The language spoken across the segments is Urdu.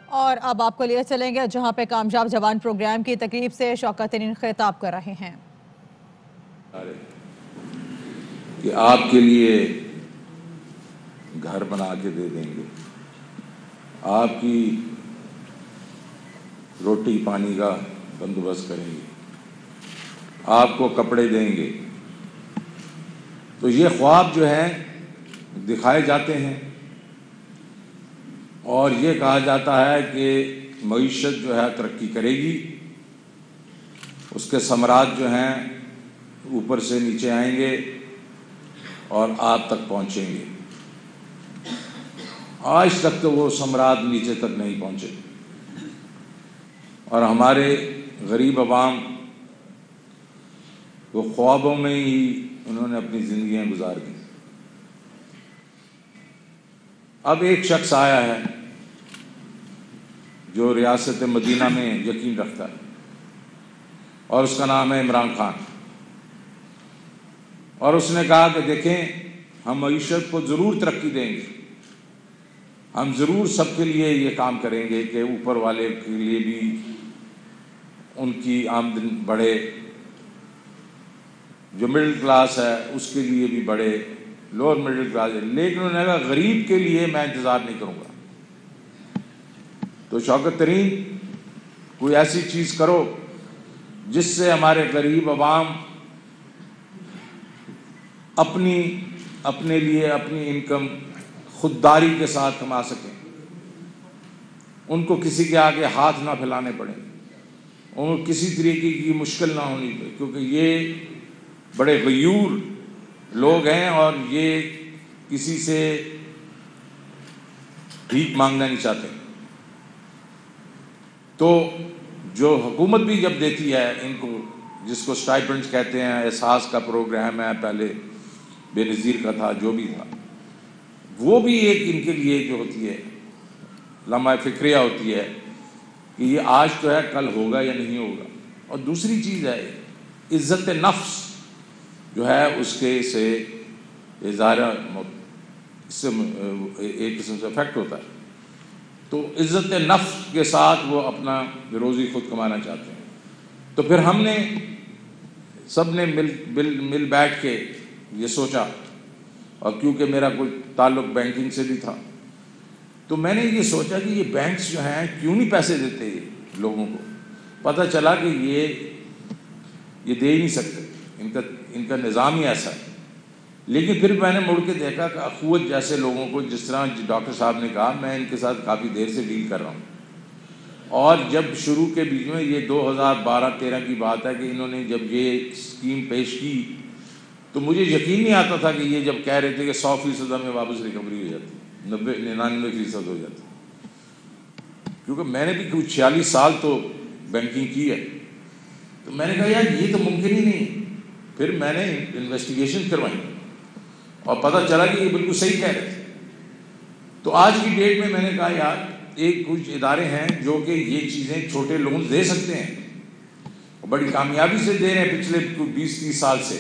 اور اب آپ کو لیے چلیں گے جہاں پہ کامیاب جوان پروگرام کی تقریب سے شوکت ترین خطاب کر رہے ہیں کہ آپ کے لیے گھر بنا کے دے دیں گے، آپ کی روٹی پانی کا بندوبست کریں گے، آپ کو کپڑے دیں گے۔ تو یہ خواب جو ہیں دکھائے جاتے ہیں اور یہ کہا جاتا ہے کہ معیشت جو ہے ترقی کرے گی، اس کے ثمرات جو ہیں اوپر سے نیچے آئیں گے اور آپ تک پہنچیں گے۔ آج تک تو وہ ثمرات نیچے تک نہیں پہنچے اور ہمارے غریب عوام وہ خوابوں میں ہی انہوں نے اپنی زندگیاں گزار دی۔ اب ایک شخص آیا ہے جو ریاست مدینہ میں یقین رکھتا ہے اور اس کا نام ہے عمران خان، اور اس نے کہا کہ دیکھیں ہم معیشت کو ضرور ترقی دیں گے، ہم ضرور سب کے لیے یہ کام کریں گے کہ اوپر والے کے لیے بھی ان کی آمدن بڑھے، جو مڈل کلاس ہے اس کے لیے بھی بڑھے، لوور مڈل کلاس ہے، لیکن انہوں نے کہا غریب کے لیے میں انتظار نہیں کروں گا۔ تو شوکت ترین کوئی ایسی چیز کرو جس سے ہمارے غریب عوام اپنے لیے اپنی انکم خودداری کے ساتھ کما سکیں، ان کو کسی کے آگے ہاتھ نہ پھیلانے پڑیں، ان کو کسی طریقے کی مشکل نہ ہونی پڑے، کیونکہ یہ بڑے غیور لوگ ہیں اور یہ کسی سے بھیک مانگنا نہیں چاہتے۔ تو جو حکومت بھی جب دیتی ہے ان کو، جس کو سٹائپنڈز کہتے ہیں، احساس کا پروگرام ہے، پہلے بے نظیر کا تھا، جو بھی تھا، وہ بھی ایک ان کے لیے جو ہوتی ہے لمحہ فکریہ ہوتی ہے کہ یہ آج تو ہے کل ہوگا یا نہیں ہوگا۔ اور دوسری چیز ہے عزت نفس جو ہے اس کے سے اظہار اس سے ایک قسم سے افیکٹ ہوتا ہے، تو عزت نفس کے ساتھ وہ اپنا روزی خود کمانا چاہتے ہیں۔ تو پھر ہم نے سب نے مل بیٹھ کے یہ سوچا، اور کیونکہ میرا کوئی تعلق بینکنگ سے بھی تھا تو میں نے یہ سوچا کہ یہ بینکس جو ہیں کیوں نہیں پیسے دیتے یہ لوگوں کو۔ پتہ چلا کہ یہ دے ہی نہیں سکتے، ان کا نظام ہی ایسا ہے۔ لیکن پھر میں نے مڑ کے دیکھا کہ اخوت جیسے لوگوں کو، جس طرح ڈاکٹر صاحب نے کہا، میں ان کے ساتھ کافی دیر سے ڈیل کر رہا ہوں، اور جب شروع کے بیچ میں یہ 2012-13 کی بات ہے کہ انہوں نے جب یہ اسکیم پیش کی تو مجھے یقین نہیں آتا تھا کہ یہ جب کہہ رہے تھے کہ 100% ہمیں واپس ریکوری ہو جاتی، 99% ہو جاتی، کیونکہ میں نے بھی کچھ 46 سال تو بینکنگ کی ہے، تو میں نے کہا یار یہ تو ممکن ہی نہیں۔ پھر میں نے انویسٹیگیشن کروائی اور پتہ چلا کہ یہ بالکل صحیح کہہ رہے تھے۔ تو آج کی ڈیٹ میں نے کہا یار ایک کچھ ادارے ہیں جو کہ یہ چیزیں چھوٹے لون دے سکتے ہیں اور بڑی کامیابی سے دے رہے ہیں، پچھلے 20-30 سال سے،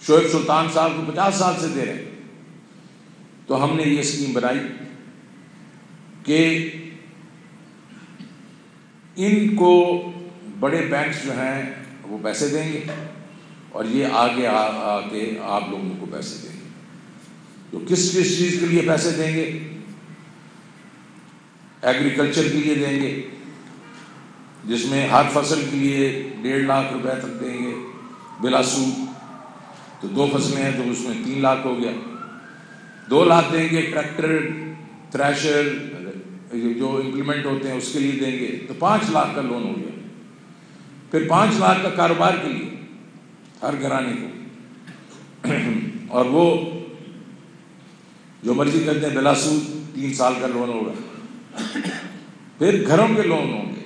شعیب سلطان صاحب کو 50 سال سے دے رہے ہیں۔ تو ہم نے یہ اسکیم بنائی کہ ان کو بڑے بینکس جو ہیں وہ پیسے دیں گے اور یہ آگے آ کے آپ لوگوں کو پیسے دیں گے۔ تو کس چیز کے لیے پیسے دیں گے؟ ایگریکلچر کے لیے دیں گے، جس میں ہر فصل کے لیے 1.5 لاکھ روپے تک دیں گے بلا سود۔ تو 2 فصلیں ہیں تو اس میں 3 لاکھ ہو گیا۔ 2 لاکھ دیں گے ٹریکٹر، تھریشر جو امپلیمنٹ ہوتے ہیں اس کے لیے دیں گے، تو 5 لاکھ کا لون ہو گیا۔ پھر 5 لاکھ کا کاروبار کے لیے ہر گھرانے کو، اور وہ جو مرضی کرتے ہیں بلا سود 3 سال کا لون ہوگا۔ پھر گھروں کے لون ہوں گے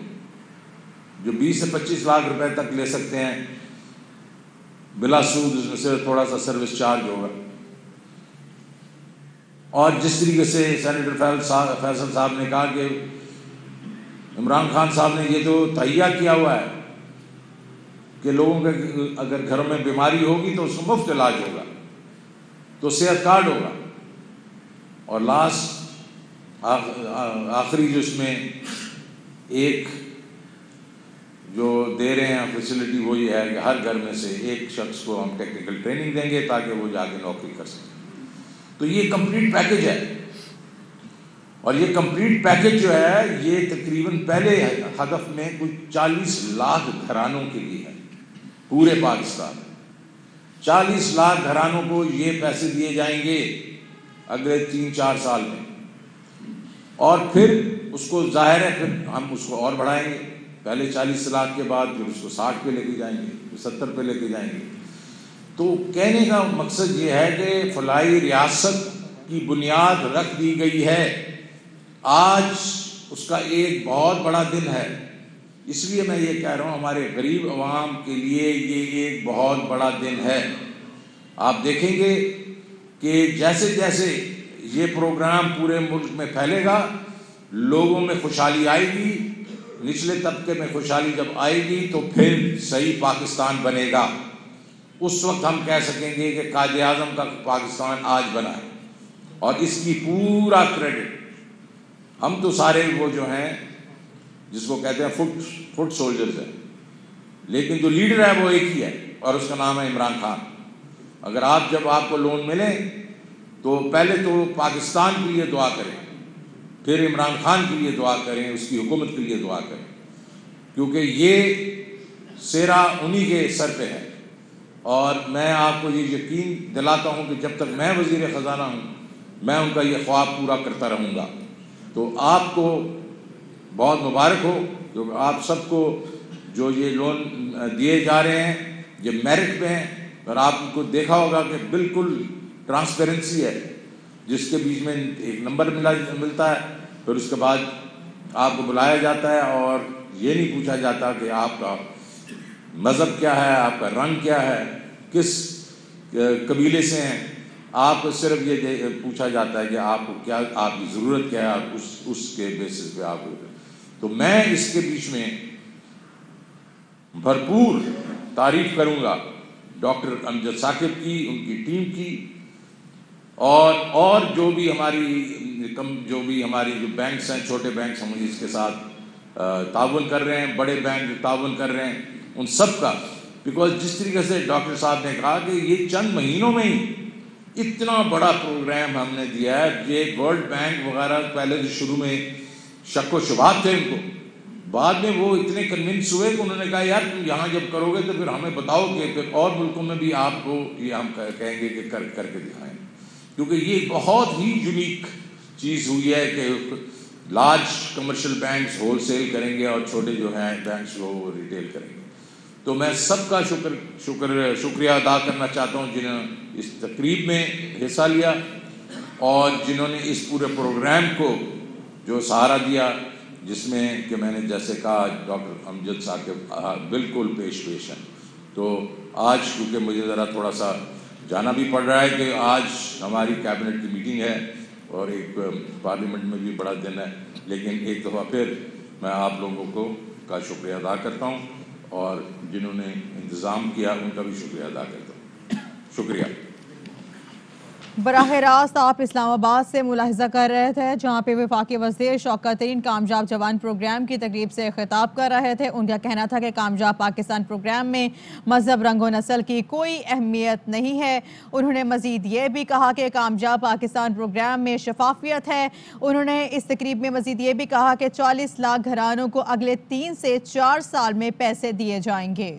جو 20 سے 25 لاکھ روپے تک لے سکتے ہیں بلا سود، اس میں سے تھوڑا سا سروس چارج ہوگا۔ اور جس طریقے سے سینیٹر فیصل صاحب نے کہا کہ عمران خان صاحب نے یہ تو تہیہ کیا ہوا ہے کہ لوگوں کے اگر گھروں میں بیماری ہوگی تو اس کو مفت علاج ہوگا، تو صحت کارڈ ہوگا، اور لاسٹ آخری جو اس میں ایک جو دے رہے ہیں فیسلٹی وہ یہ ہے کہ ہر گھر میں سے ایک شخص کو ہم ٹیکنیکل ٹریننگ دیں گے تاکہ وہ جا کے نوکری کر سکیں. تو یہ کمپلیٹ پیکج ہے، اور یہ کمپلیٹ پیکج جو ہے یہ تقریباً پہلے ہدف میں کچھ 40 لاکھ گھرانوں کے لیے ہے پورے پاکستان میں. 40 لاکھ گھرانوں کو یہ پیسے دیے جائیں گے اگلے 3-4 سال میں، اور پھر اس کو ظاہر ہے پھر ہم اس کو اور بڑھائیں گے. پہلے 40 لاکھ کے بعد پھر اس کو 60 پہ لے کے جائیں گے، پھر 70 پہ لے کے جائیں گے. تو کہنے کا مقصد یہ ہے کہ فلاحی ریاست کی بنیاد رکھ دی گئی ہے. آج اس کا ایک بہت بڑا دن ہے، اس لیے میں یہ کہہ رہا ہوں ہمارے غریب عوام کے لیے یہ ایک بہت بڑا دن ہے. آپ دیکھیں گے کہ جیسے جیسے یہ پروگرام پورے ملک میں پھیلے گا، لوگوں میں خوشحالی آئے گی، نچلے طبقے میں خوشحالی جب آئے گی تو پھر صحیح پاکستان بنے گا. اس وقت ہم کہہ سکیں گے کہ قائد اعظم کا پاکستان آج بنا ہے، اور اس کی پورا کریڈٹ ہم تو سارے وہ جو ہیں جس کو کہتے ہیں فٹ سولجرز ہیں، لیکن جو لیڈر ہے وہ ایک ہی ہے اور اس کا نام ہے عمران خان. اگر جب آپ کو لون ملے تو پہلے تو پاکستان کے لیے دعا کریں، پھر عمران خان کے لیے دعا کریں، اس کی حکومت کے لیے دعا کریں، کیونکہ یہ سیرا انہی کے سر پہ ہے. اور میں آپ کو یہ یقین دلاتا ہوں کہ جب تک میں وزیر خزانہ ہوں میں ان کا یہ خواب پورا کرتا رہوں گا. تو آپ کو بہت مبارک ہو، جو آپ سب کو جو یہ لون دیے جا رہے ہیں یہ میرٹ پہ ہیں، اور آپ کو دیکھا ہوگا کہ بالکل ٹرانسپیرنسی ہے، جس کے بیچ میں ایک نمبر ملتا ہے، پھر اس کے بعد آپ کو بلایا جاتا ہے اور یہ نہیں پوچھا جاتا کہ آپ کا مذہب کیا ہے، آپ کا رنگ کیا ہے، کس قبیلے سے ہیں. آپ کو صرف یہ پوچھا جاتا ہے کہ آپ کو کیا، آپ کی ضرورت کیا ہے، آپ اس کے بیسس پہ آپ کو. تو میں اس کے بیچ میں بھرپور تعریف کروں گا ڈاکٹر امجد ثاقب کی، ان کی ٹیم کی، اور جو بھی ہماری جو بینکس ہیں، چھوٹے بینکس ہم اس کے ساتھ تعاون کر رہے ہیں، بڑے بینک جو تعاون کر رہے ہیں، ان سب کا. بیکاز جس طریقے سے ڈاکٹر صاحب نے کہا کہ یہ چند مہینوں میں ہی اتنا بڑا پروگرام ہم نے دیا ہے. یہ ورلڈ بینک وغیرہ پہلے تو شروع میں شک و شبہات تھے ان کو، بعد میں وہ اتنے کنونس ہوئے کہ انہوں نے کہا یار تم یہاں جب کرو گے تو پھر ہمیں بتاؤ کہ پھر اور ملکوں میں بھی آپ کو یہ ہم کہیں گے کہ کر کے دکھائیں. کیونکہ یہ بہت ہی یونیک چیز ہوئی ہے کہ large commercial banks wholesale کریں گے اور چھوٹے جو ہیں بینکس وہ ریٹیل کریں گے. تو میں سب کا شکریہ ادا کرنا چاہتا ہوں جنہوں نے اس تقریب میں حصہ لیا اور جنہوں نے اس پورے پروگرام کو جو سہارا دیا، جس میں کہ میں نے جیسے کہا ڈاکٹر امجد ثاقب بالکل پیش ہیں. تو آج کیونکہ مجھے ذرا تھوڑا سا جانا بھی پڑ رہا ہے کہ آج ہماری کیبنٹ کی میٹنگ ہے اور ایک پارلیمنٹ میں بھی بڑا دن ہے، لیکن ایک دفعہ پھر میں آپ لوگوں کا شکریہ ادا کرتا ہوں اور جنہوں نے انتظام کیا ان کا بھی شکریہ ادا کرتا ہوں. شکریہ. براہ راست آپ اسلام آباد سے ملاحظہ کر رہے تھے جہاں پہ وفاقی وزیر شوکت ترین کامیاب جوان پروگرام کی تقریب سے خطاب کر رہے تھے. ان کا کہنا تھا کہ کامیاب پاکستان پروگرام میں مذہب، رنگ و نسل کی کوئی اہمیت نہیں ہے. انہوں نے مزید یہ بھی کہا کہ کامیاب پاکستان پروگرام میں شفافیت ہے. انہوں نے اس تقریب میں مزید یہ بھی کہا کہ 40 لاکھ گھرانوں کو اگلے 3 سے 4 سال میں پیسے دیے جائیں گے.